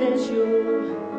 that you're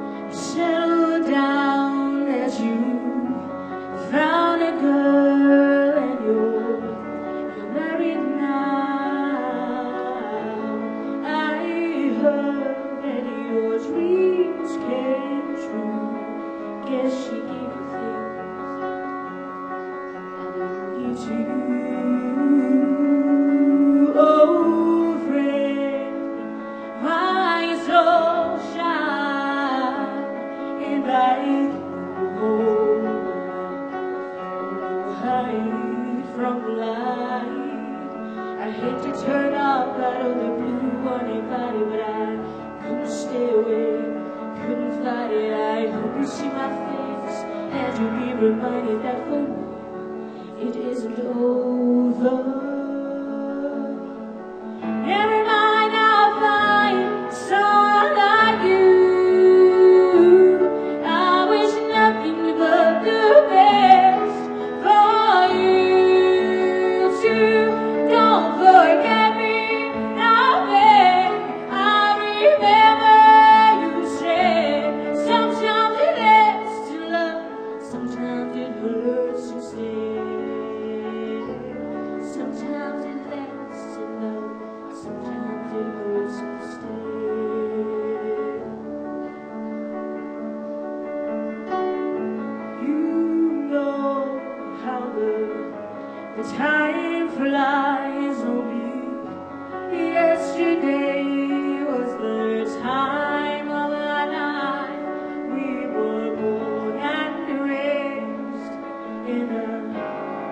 reminded that for me it isn't over. Every night I find someone like you. I wish nothing but the best for you too. Don't forget me, darling. I remember you said sometimes it lasts to love, sometimes it hurts instead. Sometimes it lasts to love, sometimes it hurts instead. You know how the time flies on me. Yesterday was the time of our life. We were born and raised in a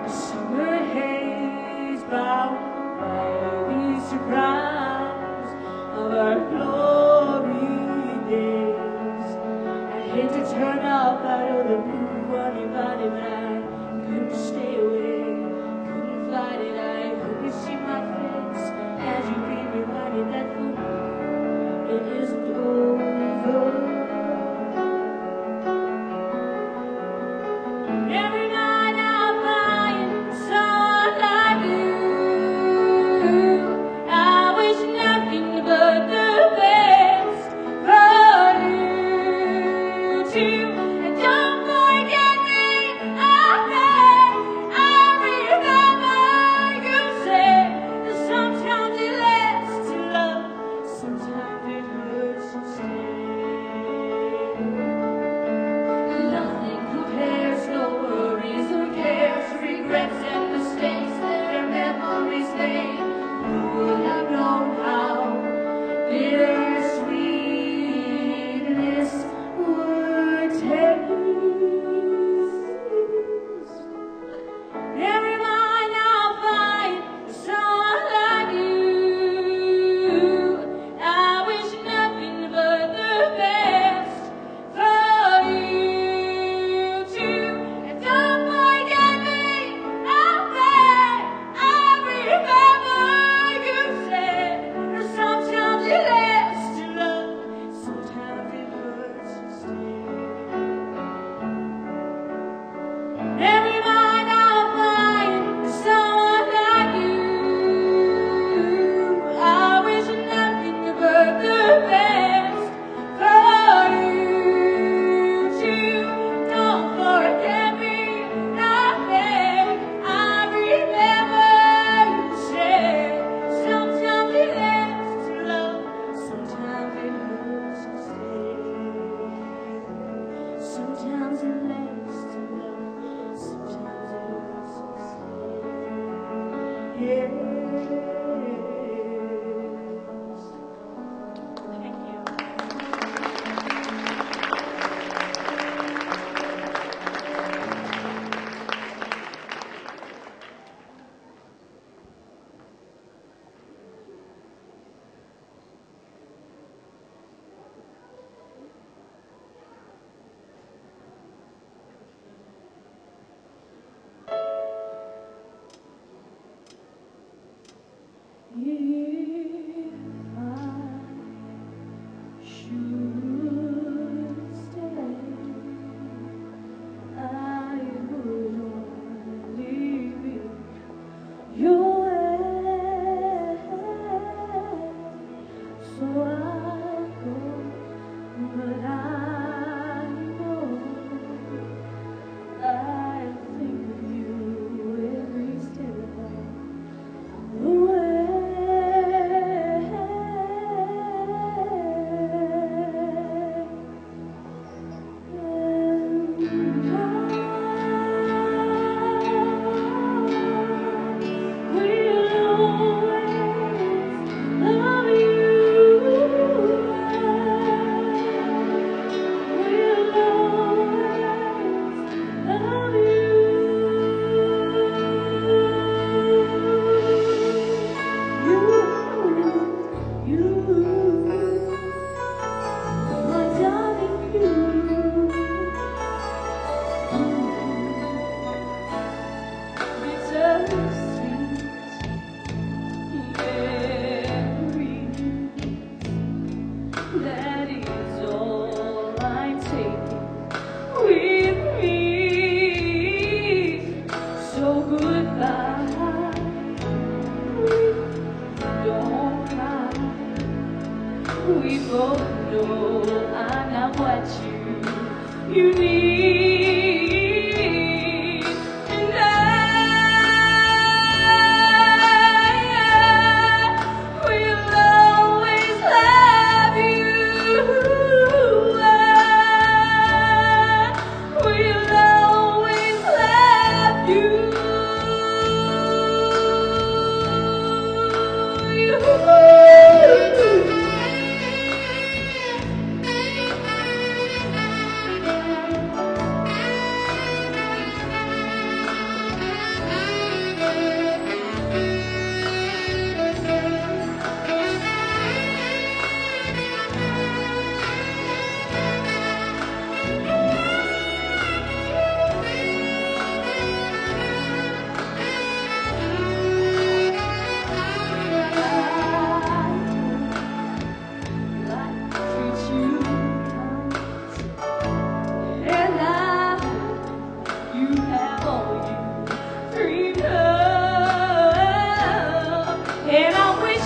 summer haze, bound by the surprise of our glory days. I hate to turn up out of the blue on your body, but I couldn't stay away, couldn't fight it. I hope you see my face as you be reminded that for me it isn't over. Every night I find someone like you. I wish nothing but the best for you too. And don't forget me, I remember you said that sometimes it lasts to love, We both know I'm not what you need, and I will always love you. I will always love you.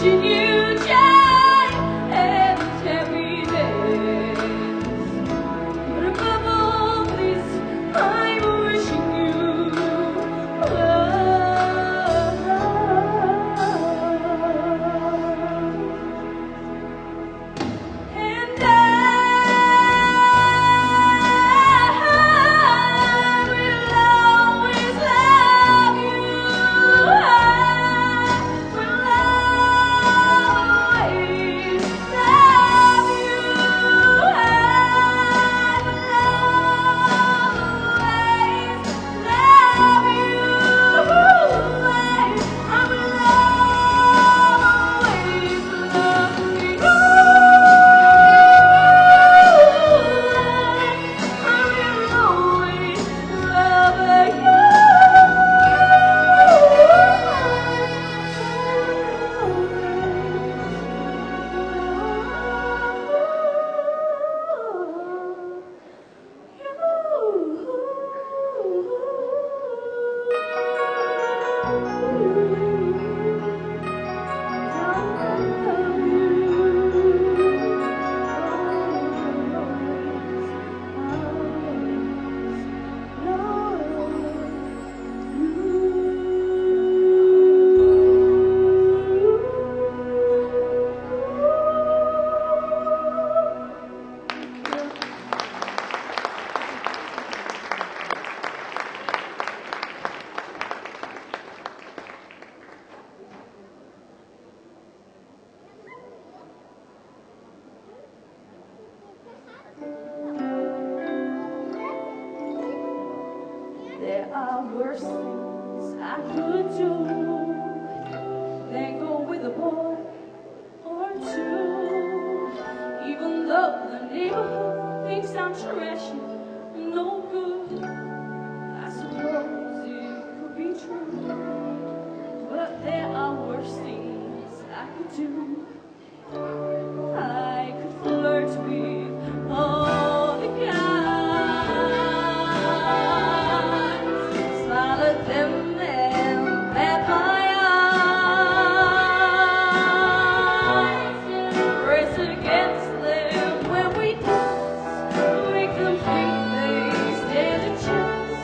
You joy and happiness, but above all this, I'm wishing you love. And I will always love you. There are worse things I could do than go with a boy or two. Even though the neighborhood thinks I'm trashy, no good, I suppose it could be true. But there are worse things I could do. I could flirt with all the guys, smile at them and pat my eyes, brace against them when we dance, make them think they stand a chance,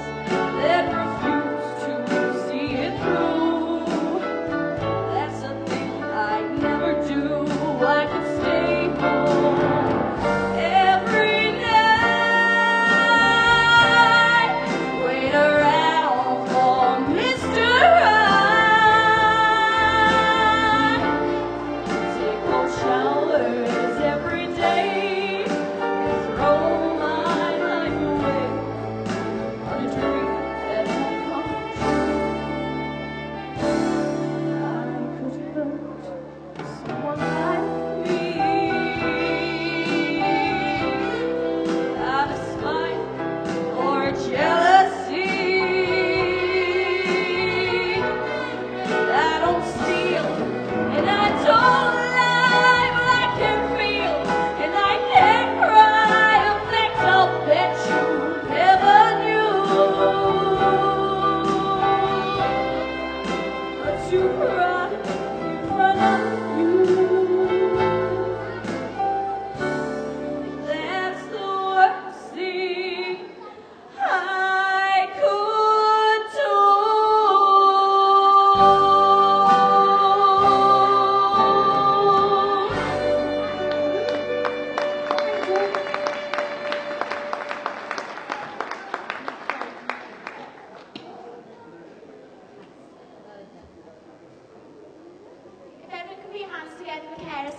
then refuse to see it through. That's a thing I never do.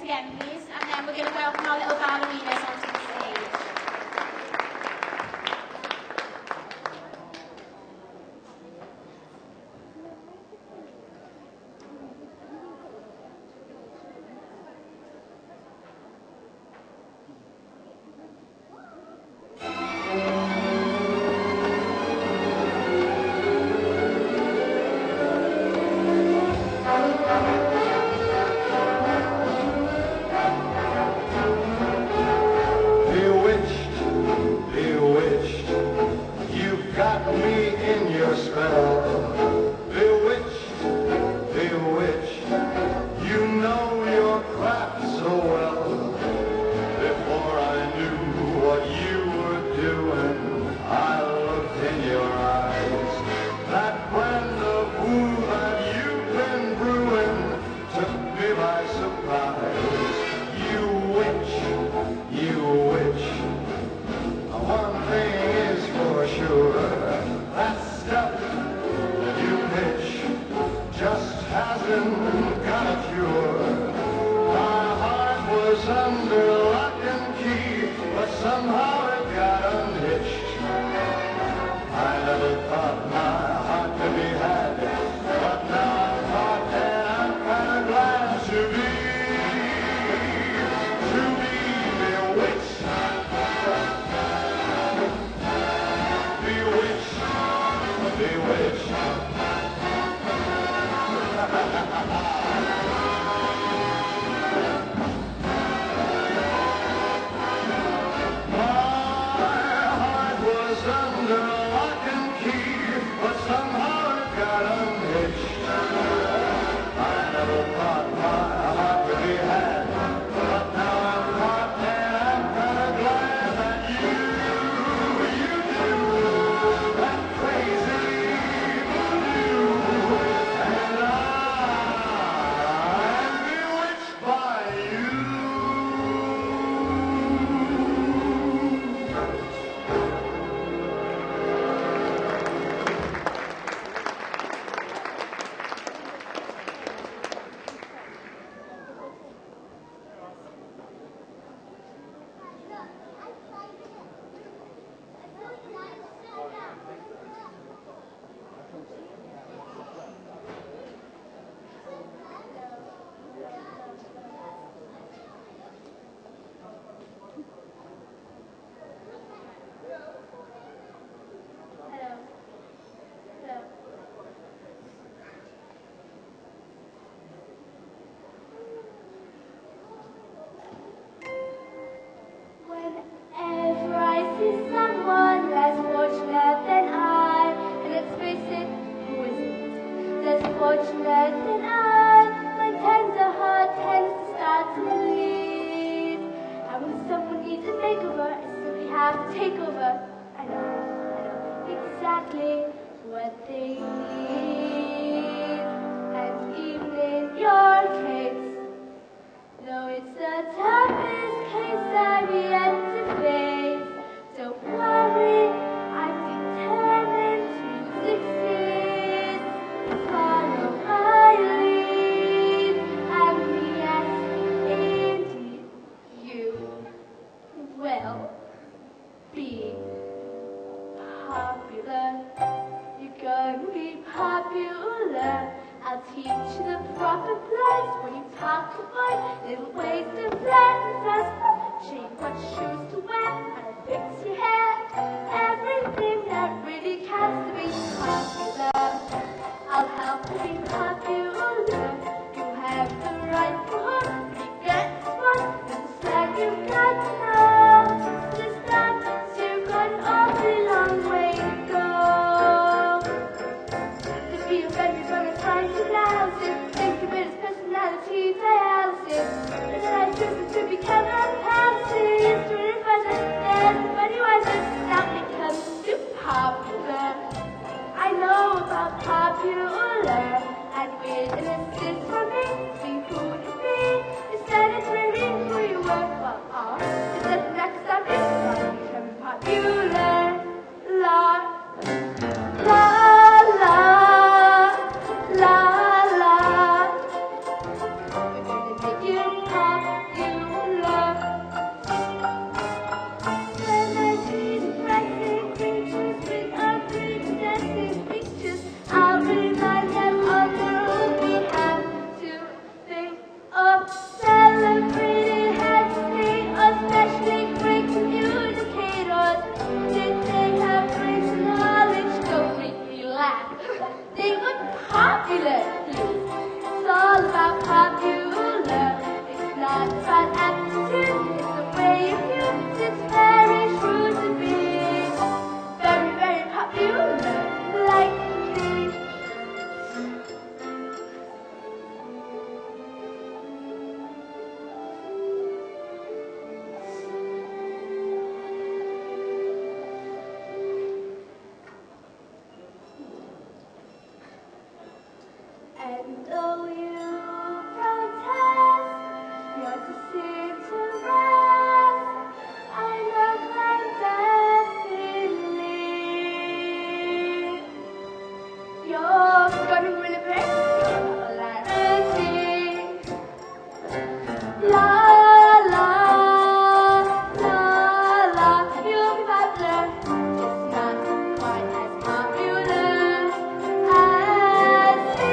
again, please. And then we're going to welcome our little ballerinas onto the stage. Little ways to flatten us, change popular. When I see depressing creatures with ugly dancing features, I'll remind them of the rules we have to think of. Celebrated heads made especially great communicators. Did they have great knowledge? Don't make me laugh. They were popular, please. It's all about popular. It's not about aptitude, it's the way you use. It's very true to be very, very popular, like me. And though you protest, you're to seem to rest. I know clandestinely. You're running really big, popularity. La la la la, you'll be popular, just not quite as popular as me.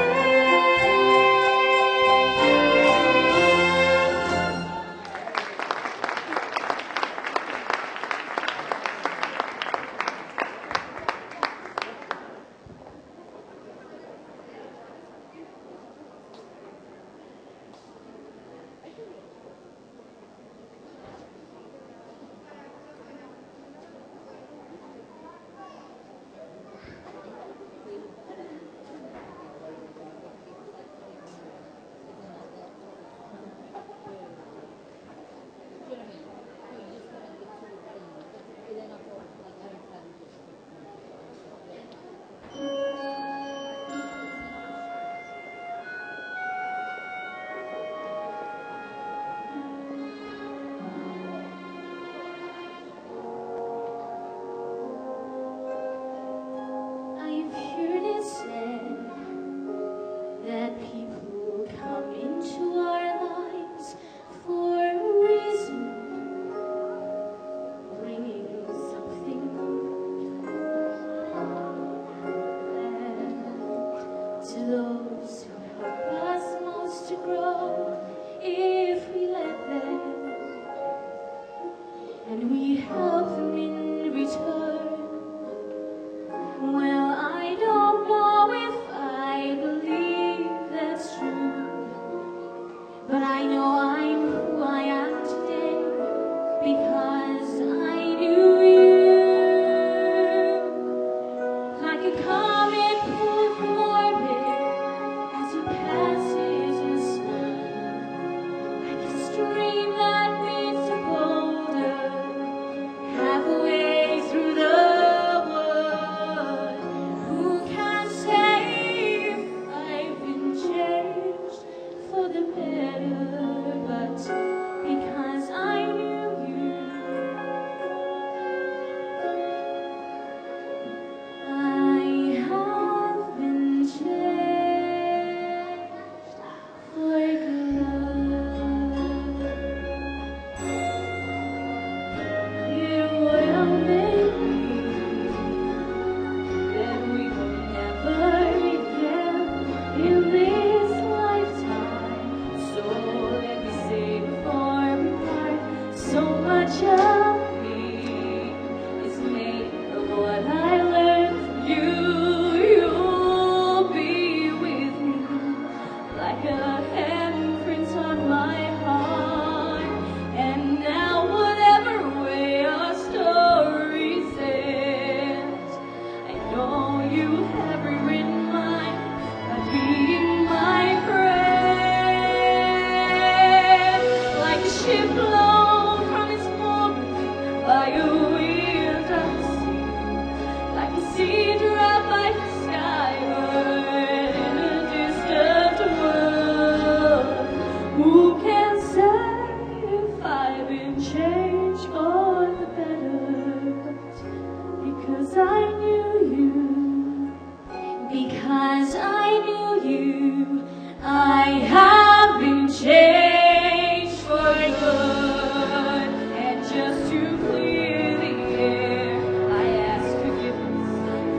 good. And just to clear the air, I ask forgiveness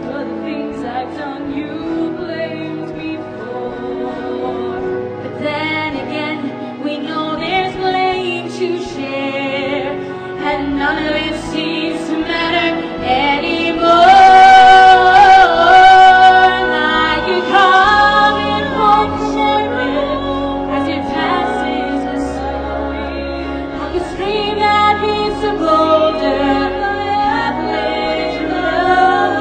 for the things I've done you blamed me for. But then again, we know there's blame to share, and none of it seems to matter anymore. Like a common function as it passes the subway, like a stream that meets the boulder. I've let you love.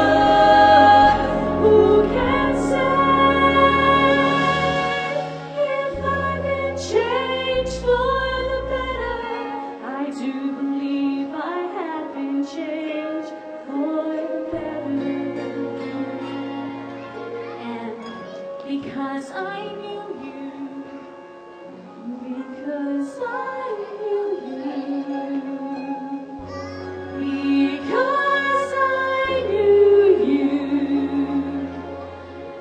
Who can say if I've been changed for the better? I do believe I have been changed for the better. And because I knew you, because I knew you, because I knew you,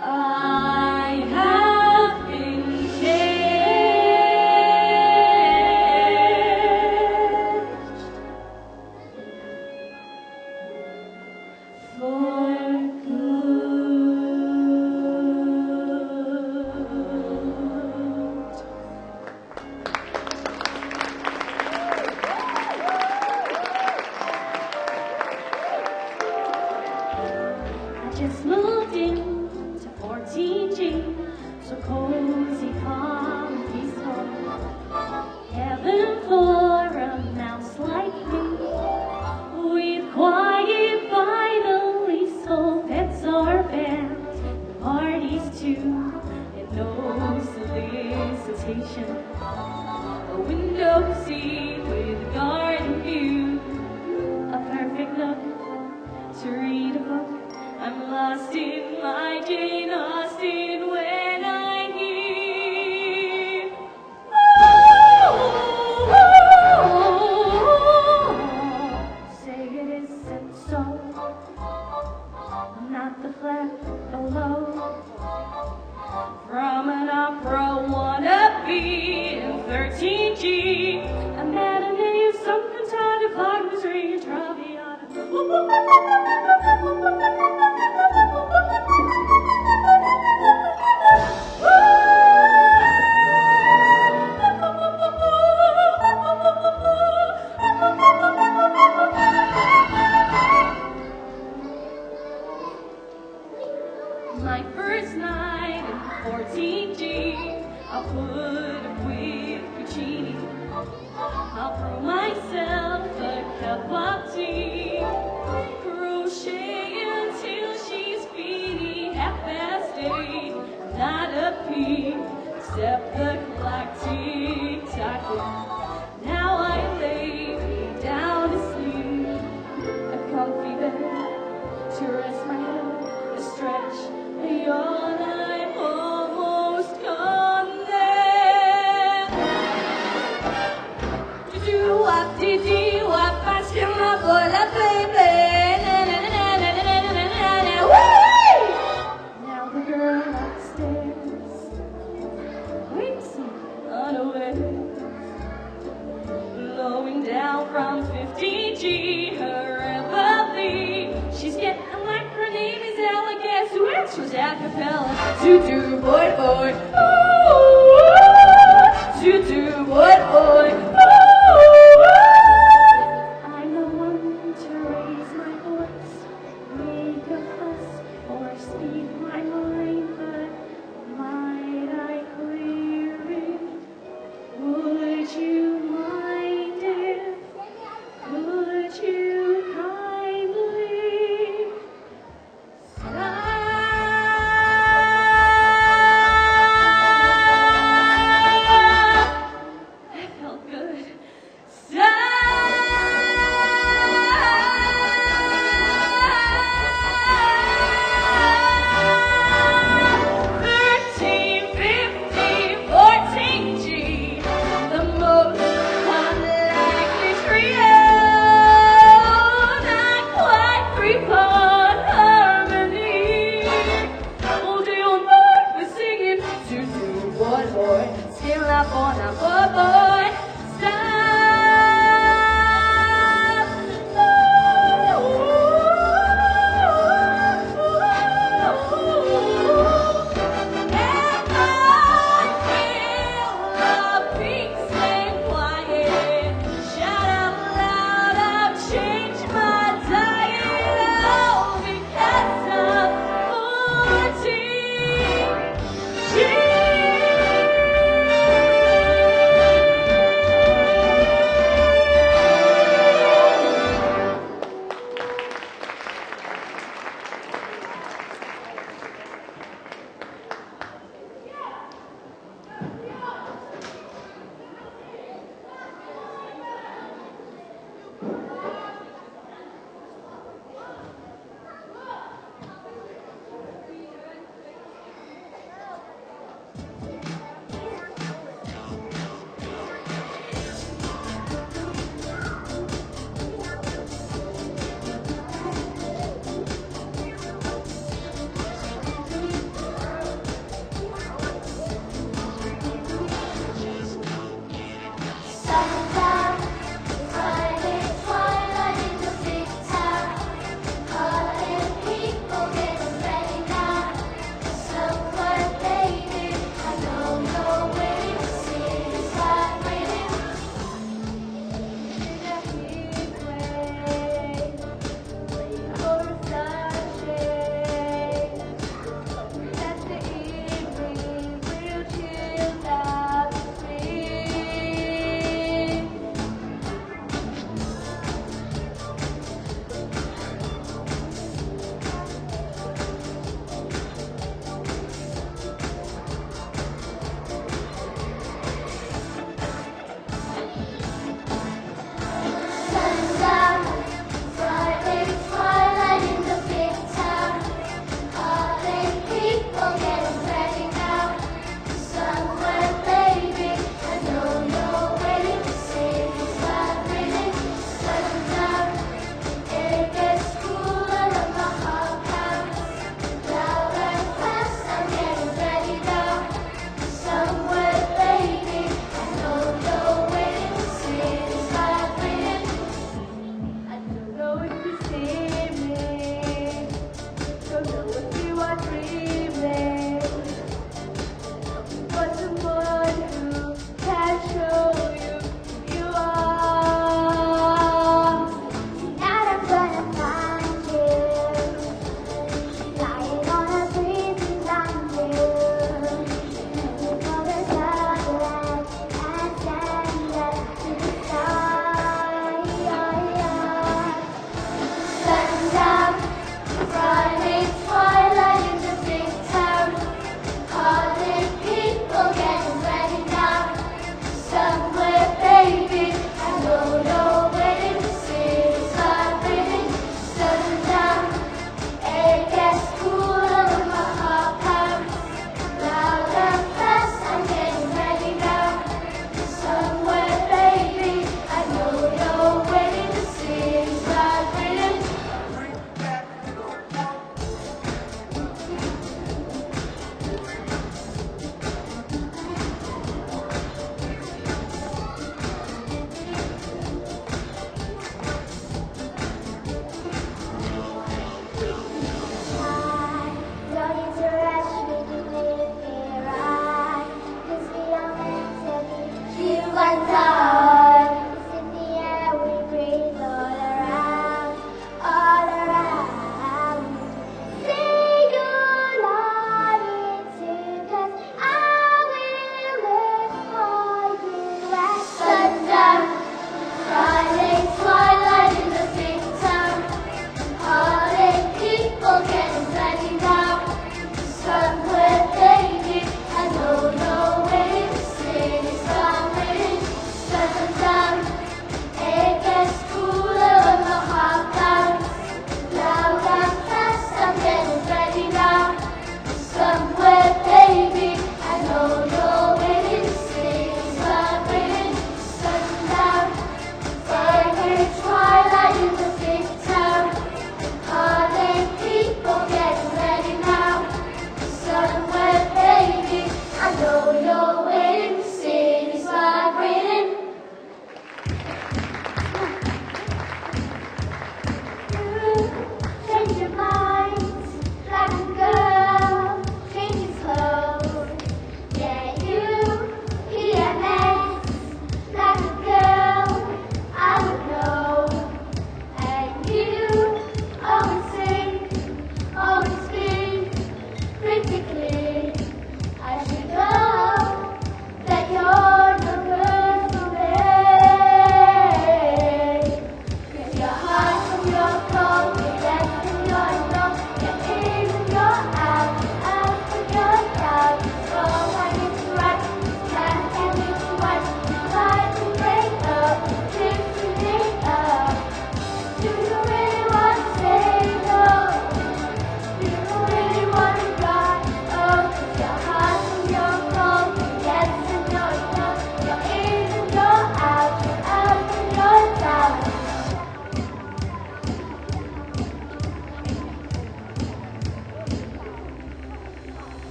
I have been changed for good. I just moved into 14G, so cozy, calm, and peaceful. Heaven for a mouse like me, with quiet by the leasehold. Pets are banned, parties too, and no solicitation. A window seat with a garden view, a perfect nook to read a book. I'm lost in my Jane Austen when I hear say it isn't so. Not the flat below from an opera wannabe in 13G. A matinee of some cantata, Cognosry and Traviata. My first night in 14G, I'll put up with Puccini. I'll brew myself a cup of tea, crochet until she's speedy. 8:30, not a peep, except the clock tick-tocking. Now I lay me down to sleep, a comfy bed to rest my head, a stretch, a yawn. I'm almost gone there. Do-do-wop, dee-dee-wop, I skim my boy, la baby. Now the girl upstairs wakes me unawares, blowing down from 15G, her empathy. She's getting like her name is Ella, guess who answers a cappella? Do-do, boy, boy, ooh, do-do, boy, boy, ooh. I'm the one to raise my voice, make a fuss, or speak my mind, but might I clear it? Would you mind if, could you kindly stop? I felt Sometimes I find it twice.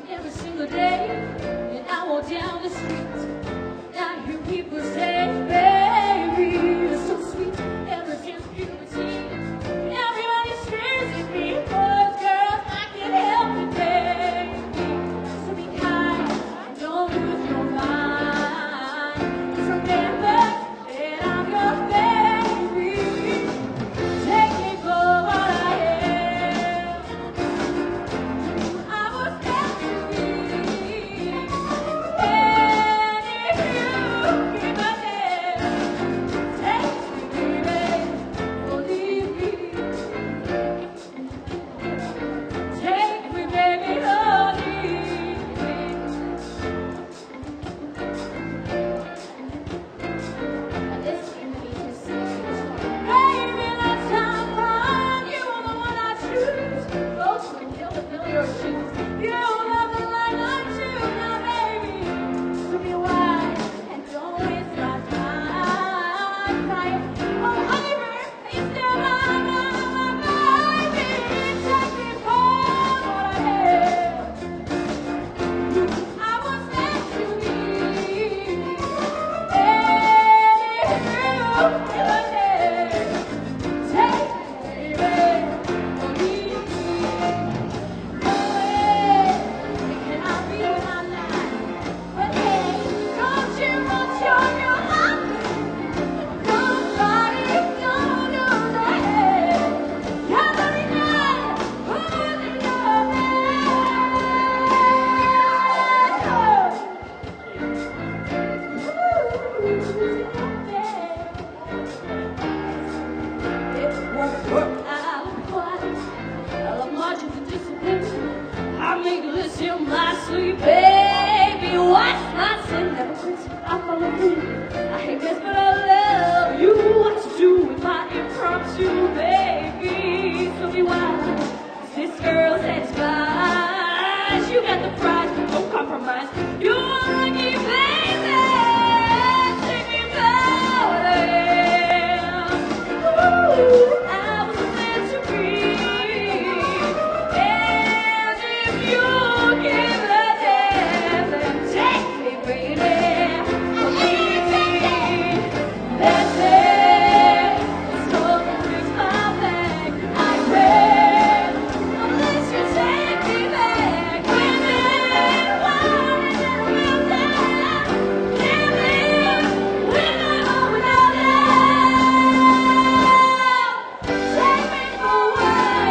Every single day, and I walk down the street, I hear people say, baby, you're so sweet. Everything's purity. Everybody stares at me, boys, girls, I can't help it, baby. So be kind, don't lose your mind. Just remember that I'm your baby. Take me for what I am. I was meant to be. And if you give my name, take me, baby, or leave me. Take me, baby, or leave me. This is going to be his signature. Baby, let's have fun. You are the one I choose. Folks would kill to fill your shoes. You love the light I choose. Now, baby, show me why and don't waste my time. Crying, oh, honey, bird, are you still mine? Baby, take me for what I am. I was meant to be. And if you give a name, take me, baby, or leave me. No way can I be my life. But hey, don't you want your heart? Nobody don't know that. Every night, holding your it won't work out twice. I love margins and discipline. I make this in my sleep, baby. What's my sin? Never quit. I follow through. I hate this, but I love you. What to do with my impromptu, baby? So be wise. This girl's head's fine. You got the prize, no compromise. You're lucky, baby. Take me back. I was meant to be. And if you give a damn, then take me, baby. Leave me. That's it. It's holding my back. I pray. Unless you take me back. Women, why did we die? Can't live when I'm all without you. Take me for what I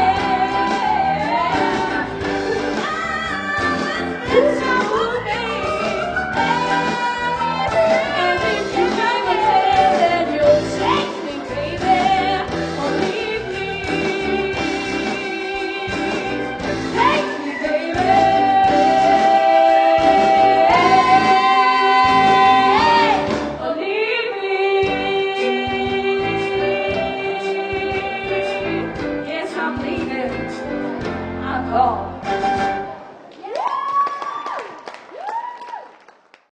am. It's your booty. And if you give me then you'll take me, baby, or leave me. Take me, baby, or leave me. Yes, I'm leaving. I'm gone.